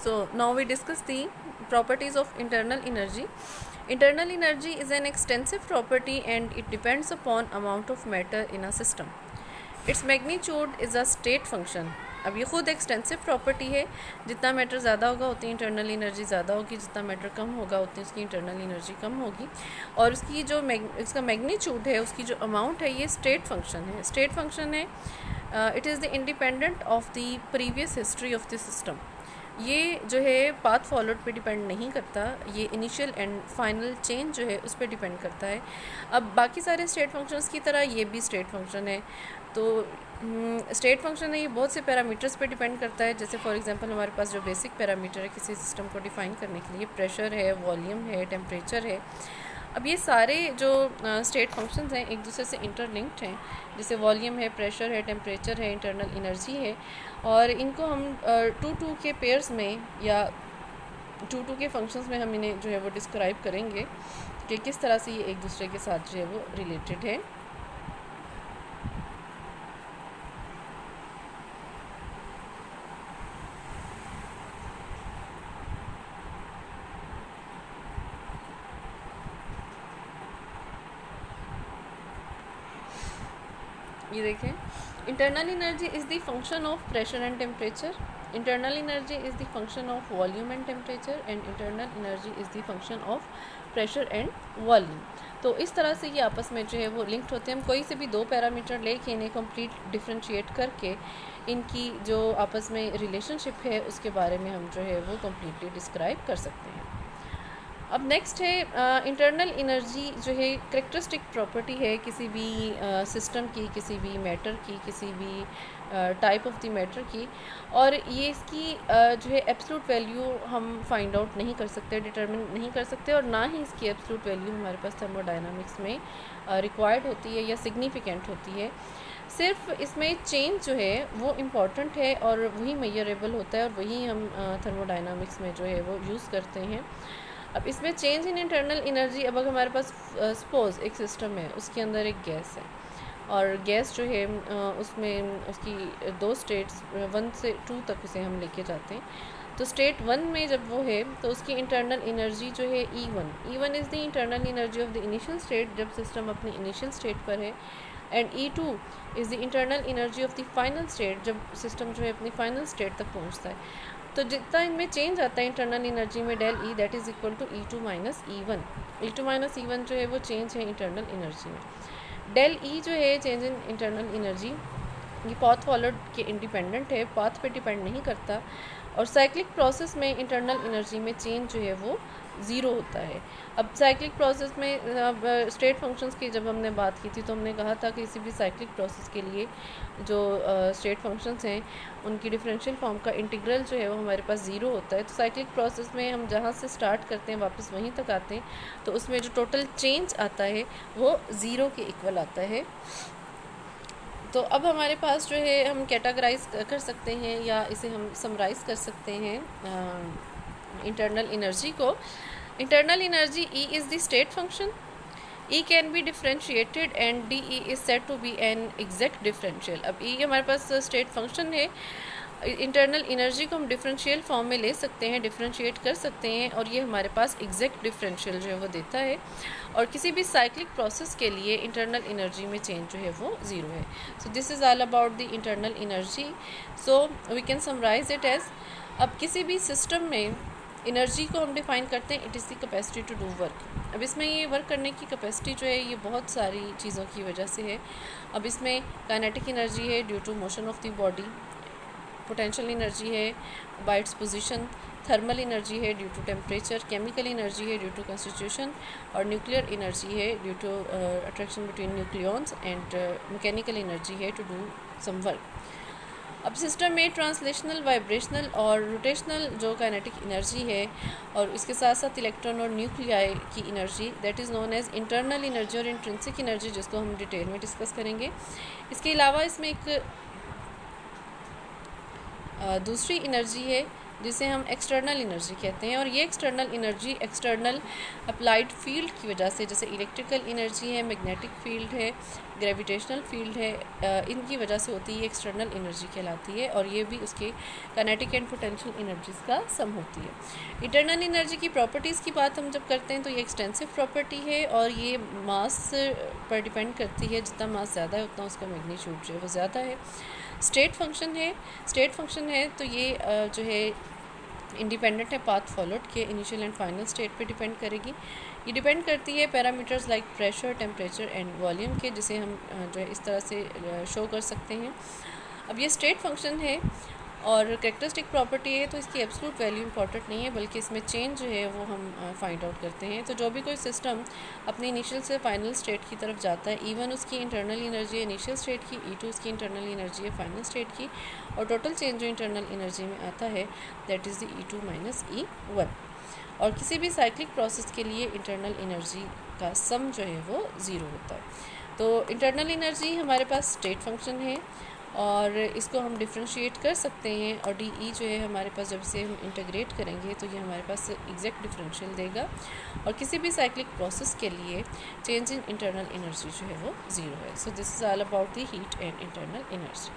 So now we discuss the properties of internal energy. Internal energy is an extensive property and it depends upon amount of matter in a system. Its magnitude is a state function. अब ये खुद extensive property है, जितना matter ज़्यादा होगा उतनी internal energy ज़्यादा होगी, जितना मैटर कम होगा उतनी उसकी इंटरनल एनर्जी कम होगी। और उसकी जो इसका मैग्नीट्यूड है, उसकी जो अमाउंट है, ये स्टेट फंक्शन है। स्टेट फंक्शन है, it is the independent of the previous history of the system. ये जो है पाथ फॉलोड पे डिपेंड नहीं करता, ये इनिशियल एंड फाइनल चेंज जो है उस पर डिपेंड करता है। अब बाकी सारे स्टेट फंक्शंस की तरह ये भी स्टेट फंक्शन है। तो स्टेट फंक्शन है, ये बहुत से पैरामीटर्स पे डिपेंड करता है। जैसे फॉर एग्जांपल हमारे पास जो बेसिक पैरामीटर है किसी सिस्टम को डिफ़ाइन करने के लिए, प्रेशर है, वॉल्यूम है, टेम्परेचर है। अब ये सारे जो स्टेट फंक्शंस हैं एक दूसरे से इंटरलिंक्ड हैं। जैसे वॉल्यूम है, प्रेशर है, टेम्परेचर है, इंटरनल एनर्जी है, और इनको हम 2-2 के पेयर्स में या 2-2 के फंक्शंस में हम इन्हें जो है वो डिस्क्राइब करेंगे कि किस तरह से ये एक दूसरे के साथ जो है वो रिलेटेड है। ये देखें, internal energy is the function of pressure and temperature, internal energy is the function of volume and temperature, and internal energy is the function of pressure and volume. तो इस तरह से ये आपस में जो है वो लिंक्ड होते हैं। हम कोई से भी दो पैरामीटर लेके इन्हें कंप्लीट डिफ्रेंशिएट करके इनकी जो आपस में रिलेशनशिप है उसके बारे में हम जो है वो कम्प्लीटली डिस्क्राइब कर सकते हैं। अब नेक्स्ट है इंटरनल एनर्जी जो है करेक्टरिस्टिक प्रॉपर्टी है किसी भी सिस्टम की, किसी भी मैटर की, किसी भी टाइप ऑफ द मैटर की, और ये इसकी जो है एब्सोल्यूट वैल्यू हम फाइंड आउट नहीं कर सकते, डिटरमिन नहीं कर सकते, और ना ही इसकी एब्सोल्यूट वैल्यू हमारे पास थर्मोडायनामिक्स में रिक्वायर्ड होती है या सिग्निफिकेंट होती है। सिर्फ इसमें चेंज जो है वो इम्पॉर्टेंट है और वही मेजरेबल होता है, और वही हम थर्मोडायनामिक्स में जो है वो यूज़ करते हैं। अब इसमें चेंज इन इंटरनल एनर्जी, अब अगर हमारे पास सपोज एक सिस्टम है, उसके अंदर एक गैस है, और गैस जो है उसमें उसकी दो स्टेट्स 1 से 2 तक उसे हम लेके जाते हैं। तो स्टेट 1 में जब वो है तो उसकी इंटरनल एनर्जी जो है E1 is the internal energy of the initial state, जब सिस्टम अपनी इनिशियल स्टेट पर है, and E2 is the internal energy of the final state, जब सिस्टम जो है अपनी फाइनल स्टेट तक पहुंचता है। तो जितना इनमें चेंज आता है इंटरनल एनर्जी में del E, that is equal to E2 minus E1। E2 minus E1 जो है वो चेंज है इंटरनल एनर्जी में। डेल ई जो है चेंज इन इंटरनल एनर्जी, ये पाथ फॉलोड के इंडिपेंडेंट है, पाथ पे डिपेंड नहीं करता, और साइक्लिक प्रोसेस में इंटरनल एनर्जी में चेंज जो है वो ज़ीरो होता है। अब साइक्लिक प्रोसेस में स्टेट फंक्शंस की जब हमने बात की थी तो हमने कहा था कि किसी भी साइक्लिक प्रोसेस के लिए जो स्टेट फंक्शंस हैं उनकी डिफरेंशियल फॉर्म का इंटीग्रल जो है वो हमारे पास ज़ीरो होता है। तो साइक्लिक प्रोसेस में हम जहाँ से स्टार्ट करते हैं वापस वहीं तक आते हैं, तो उसमें जो टोटल चेंज आता है वो ज़ीरो के इक्वल आता है। तो अब हमारे पास जो है हम कैटेगराइज कर सकते हैं या इसे हम समराइज कर सकते हैं इंटरनल एनर्जी को। Internal energy E is the state function, E can be differentiated and D E is said to be an exact differential. अब E हमारे पास स्टेट फंक्शन है, इंटरनल एनर्जी को हम डिफरेंशियल फॉर्म में ले सकते हैं, डिफरेंशिएट कर सकते हैं, और ये हमारे पास एग्जैक्ट डिफरेंशियल जो है वो देता है। और किसी भी साइक्लिक प्रोसेस के लिए इंटरनल एनर्जी में चेंज जो है वो ज़ीरो है। So this is all about the internal energy. So we can summarize it as, अब किसी भी सिस्टम में एनर्जी को हम डिफ़ाइन करते हैं, it is the capacity to do work. अब इसमें ये वर्क करने की कैपेसिटी जो है ये बहुत सारी चीज़ों की वजह से है। अब इसमें काइनेटिक एनर्जी है due to motion of the body, potential energy है by its position, thermal energy है due to temperature, chemical energy है ड्यू टू कंस्टिट्यूशन, और न्यूक्लियर एनर्जी है due to attraction between nucleons, and mechanical energy है to do some work. अब system में translational, vibrational और rotational जो kinetic energy है, और इसके साथ साथ इलेक्ट्रॉन और न्यूक्लियाई की energy, that is known as internal energy और इंट्रिंसिक एनर्जी, जिसको हम डिटेल में डिस्कस करेंगे। इसके अलावा इसमें एक दूसरी एनर्जी है जिसे हम एक्सटर्नल एनर्जी कहते हैं। और ये external energy external applied field की वजह से, जैसे इलेक्ट्रिकल एनर्जी है, मैग्नेटिक फील्ड है, ग्रेविटेशनल फील्ड है, इनकी वजह से होती है, एक्सटर्नल एनर्जी कहलाती है। और ये भी उसके काइनेटिक एंड पोटेंशियल एनर्जीज़ का सम होती है। इंटरनल एनर्जी की प्रॉपर्टीज़ की बात हम जब करते हैं तो ये एक्सटेंसिव प्रॉपर्टी है और ये मास पर डिपेंड करती है। जितना मास ज़्यादा है उतना उसका मैग्नीट्यूड जो है वो ज़्यादा है। स्टेट फंक्शन है तो ये जो है इंडिपेंडेंट है पाथ फॉलोड के इनिशियल एंड फाइनल स्टेट पे डिपेंड करेगी। ये डिपेंड करती है parameters like pressure, temperature and volume के, जिसे हम जो है इस तरह से शो कर सकते हैं। अब ये स्टेट फंक्शन है और कैरेक्टरिस्टिक प्रॉपर्टी है तो इसकी एब्सोल्यूट वैल्यू इंपॉर्टेंट नहीं है, बल्कि इसमें चेंज जो है वो हम फाइंड आउट करते हैं। तो जो भी कोई सिस्टम अपनी इनिशियल से फाइनल स्टेट की तरफ जाता है, E1 उसकी इंटरनल एनर्जी है इनिशियल स्टेट की, E2 उसकी इंटरनल एनर्जी है फाइनल स्टेट की, और टोटल चेंज जो इंटरनल एनर्जी में आता है that is the E2 minus E1। और किसी भी साइक्लिक प्रोसेस के लिए इंटरनल एनर्जी का सम जो है वो ज़ीरो होता है। तो इंटरनल एनर्जी हमारे पास स्टेट फंक्शन है और इसको हम डिफ्रेंशिएट कर सकते हैं, और डी ई जो है हमारे पास जब से हम इंटीग्रेट करेंगे तो ये हमारे पास एग्जैक्ट डिफरेंशियल देगा। और किसी भी साइक्लिक प्रोसेस के लिए चेंज इन इंटरनल एनर्जी जो है वो ज़ीरो है। So this is all about the heat and internal energy.